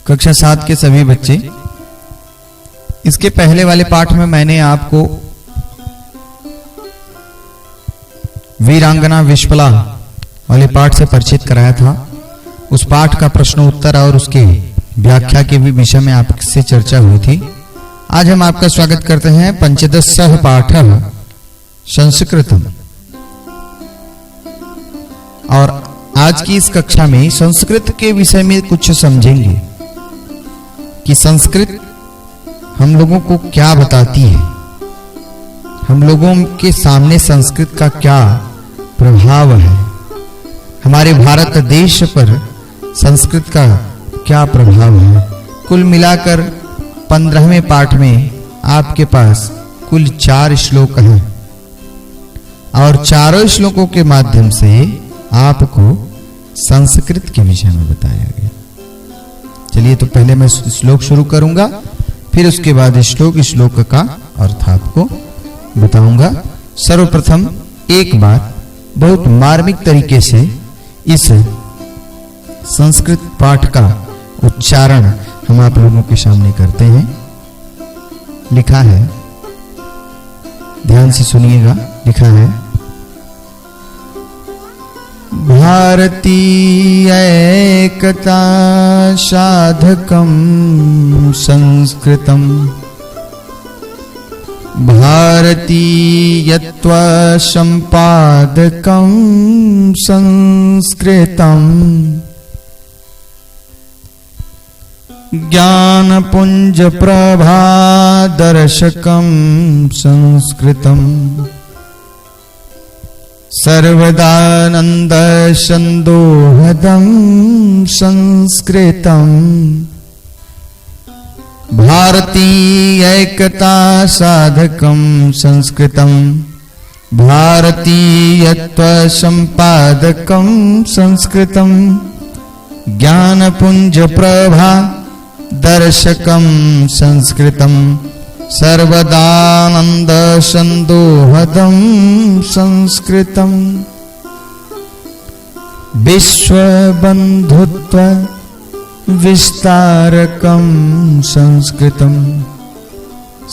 कक्षा 7 के सभी बच्चे, इसके पहले वाले पाठ में मैंने आपको वीरांगना विश्पला वाले पाठ से परिचित कराया था। उस पाठ का प्रश्न उत्तर और उसके व्याख्या के भी विषय में आपसे चर्चा हुई थी। आज हम आपका स्वागत करते हैं पंचदशः पाठः संस्कृतम्। और आज की इस कक्षा में संस्कृत के विषय में कुछ समझेंगे कि संस्कृत हम लोगों को क्या बताती है, हम लोगों के सामने संस्कृत का क्या प्रभाव है, हमारे भारत देश पर संस्कृत का क्या प्रभाव है। कुल मिलाकर 15वें पाठ में आपके पास कुल 4 श्लोक हैं और चारों श्लोकों के माध्यम से आपको संस्कृत के विषय में बताया गया। चलिए, तो पहले मैं श्लोक शुरू करूंगा, फिर उसके बाद श्लोक का अर्थ आपको बताऊंगा। सर्वप्रथम एक बात बहुत मार्मिक तरीके से इस संस्कृत पाठ का उच्चारण हम आप लोगों के सामने करते हैं। लिखा है, ध्यान से सुनिएगा। लिखा है, भारतीय एकता साधकं संस्कृतम्, भारतीयत्व संपादकं संस्कृतम्, ज्ञानपुंज प्रभादर्शकं संस्कृतम्, सर्वदानंद संदोहदं संस्कृतम्, भारतीय एकता साधकं संस्कृतम्, भारतीयत्व संपादकं संस्कृतम्, ज्ञानपुंज प्रभा दर्शकं संस्कृतम्, सर्वदानंद संदोहदं संस्कृतम्, विश्वबंधुत्व विस्तारकं संस्कृतम्,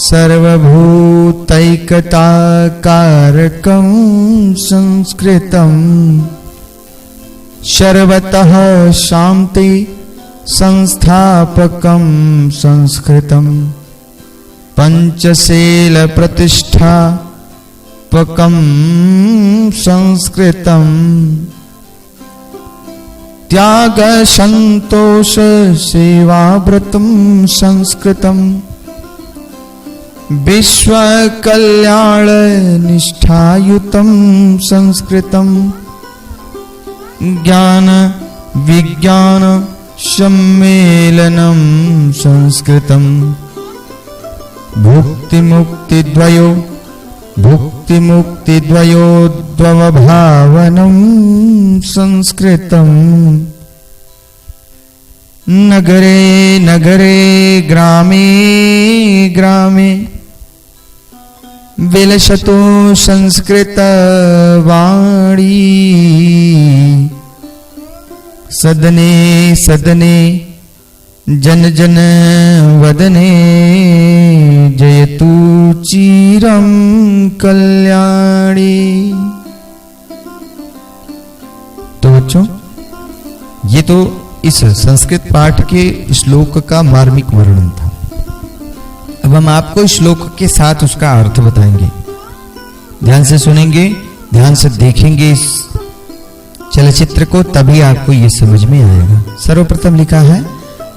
सर्वभूतैकताकारकं संस्कृतम्, सर्वतः शान्ति संस्थापकं संस्कृतम्, पंचशील प्रतिष्ठापकं संस्कृतम्, त्याग संतोष सेवाव्रतं संस्कृतम्, विश्व कल्याण निष्ठायुतं संस्कृतम्, ज्ञान विज्ञान सम्मेलनं संस्कृतम्, भुक्ति मुक्ति द्वयोद्भवभावनं संस्कृतम्, नगरे नगरे ग्रामे ग्रामे विलसतु संस्कृत वाणी, सदने सदने जन जन वदने जयतु चिरं कल्याणी। तो बच्चों, ये तो इस संस्कृत पाठ के श्लोक का मार्मिक वर्णन था। अब हम आपको इस श्लोक के साथ उसका अर्थ बताएंगे। ध्यान से सुनेंगे, ध्यान से देखेंगे इस चलचित्र को, तभी आपको ये समझ में आएगा। सर्वप्रथम लिखा है,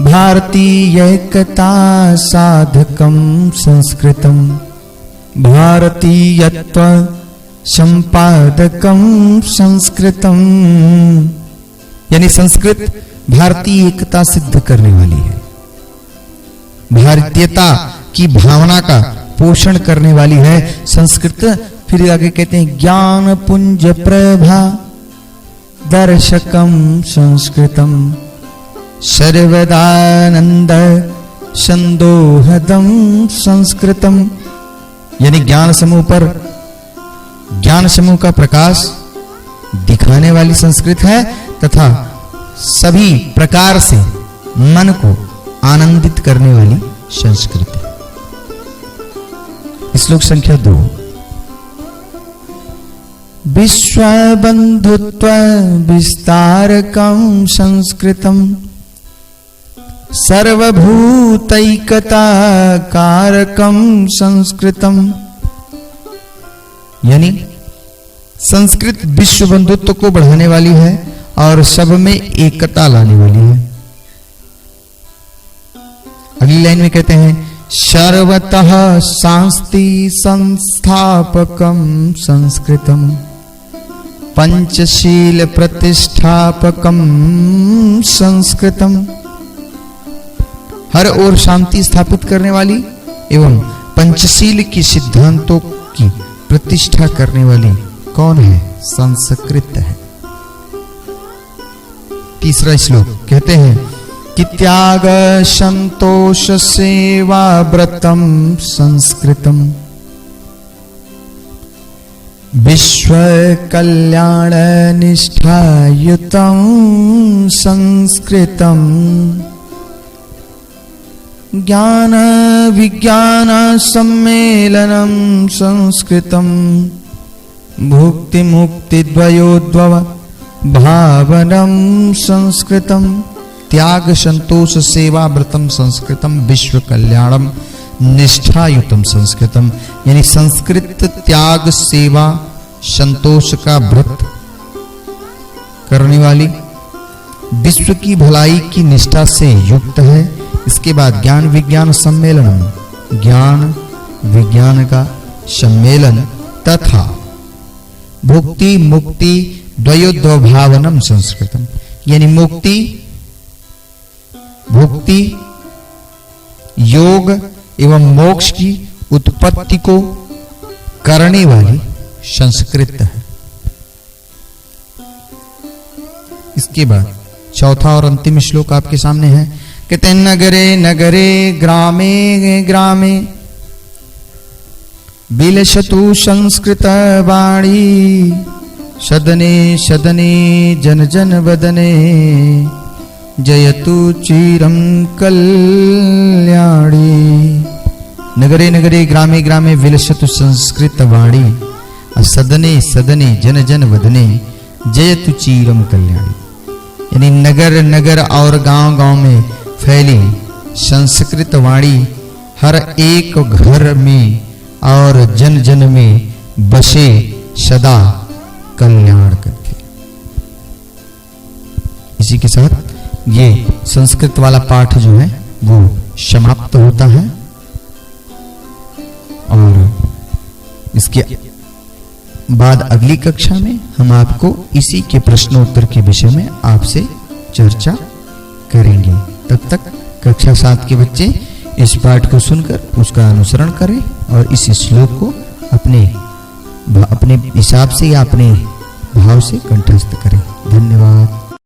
भारतीय एकता साधकं संस्कृतम्, भारतीयत्व संपादकं संस्कृतम्। यानी संस्कृत भारतीय एकता सिद्ध करने वाली है, भारतीयता की भावना का पोषण करने वाली है संस्कृत। फिर आगे कहते हैं, ज्ञान पुंज प्रभा दर्शकं संस्कृतम्, सर्वदानंद संदोहदं संस्कृतम्। यानी ज्ञान समूह का प्रकाश दिखाने वाली संस्कृत है तथा सभी प्रकार से मन को आनंदित करने वाली संस्कृत है। श्लोक संख्या 2। विश्व बंधुत्व विस्तारकं संस्कृतम सर्वभूतैकता कारकं संस्कृतम। यानी संस्कृत विश्व बंधुत्व को बढ़ाने वाली है और सब में एकता लाने वाली है। अगली लाइन में कहते हैं सर्वतः शांति संस्थापकं संस्कृतम पंचशील प्रतिष्ठापकं संस्कृतम। हर ओर शांति स्थापित करने वाली एवं पंचशील की सिद्धांतों की प्रतिष्ठा करने वाली कौन है? संस्कृत है। तीसरा श्लोक कहते हैं कि त्याग संतोष सेवा व्रतम संस्कृतम विश्व कल्याण निष्ठायुतं संस्कृतम ज्ञान विज्ञान सम्मेलनं संस्कृतम भुक्ति मुक्ति द्वयोद्भव भावनम संस्कृतम त्याग संतोष सेवा व्रतम संस्कृतम विश्व कल्याणम निष्ठायुतम संस्कृतम। यानी संस्कृत त्याग सेवा संतोष का व्रत करने वाली, विश्व की भलाई की निष्ठा से युक्त है। इसके बाद ज्ञान विज्ञान सम्मेलनम ज्ञान विज्ञान का सम्मेलन तथा भुक्ति मुक्ति द्वयोद्भव भावनम संस्कृतम। यानी मुक्ति भुक्ति योग एवं मोक्ष की उत्पत्ति को करने वाली संस्कृत है। इसके बाद चौथा और अंतिम श्लोक आपके सामने है। कहते हैं नगरे नगरे ग्रामे ग्रामे विलसतु संस्कृत वाणी सदने सदने जन जन वदने जयतु चिरं कल्याणी। नगरे नगरे ग्रामे ग्रामे विलसतु संस्कृत वाणी सदने सदने जन जन वदने जयतु चिरं कल्याणी। यानी नगर नगर और गांव गांव में फैली संस्कृत वाणी हर एक घर में और जन जन में बसे सदा कल्याण करके। इसी के साथ ये संस्कृत वाला पाठ जो है वो समाप्त होता है और इसके बाद अगली कक्षा में हम आपको इसी के प्रश्नोत्तर के विषय में आपसे चर्चा करेंगे। तब तक कक्षा 7 के बच्चे इस पाठ को सुनकर उसका अनुसरण करें और इस श्लोक को अपने हिसाब से या अपने भाव से कंठस्थ करें। धन्यवाद।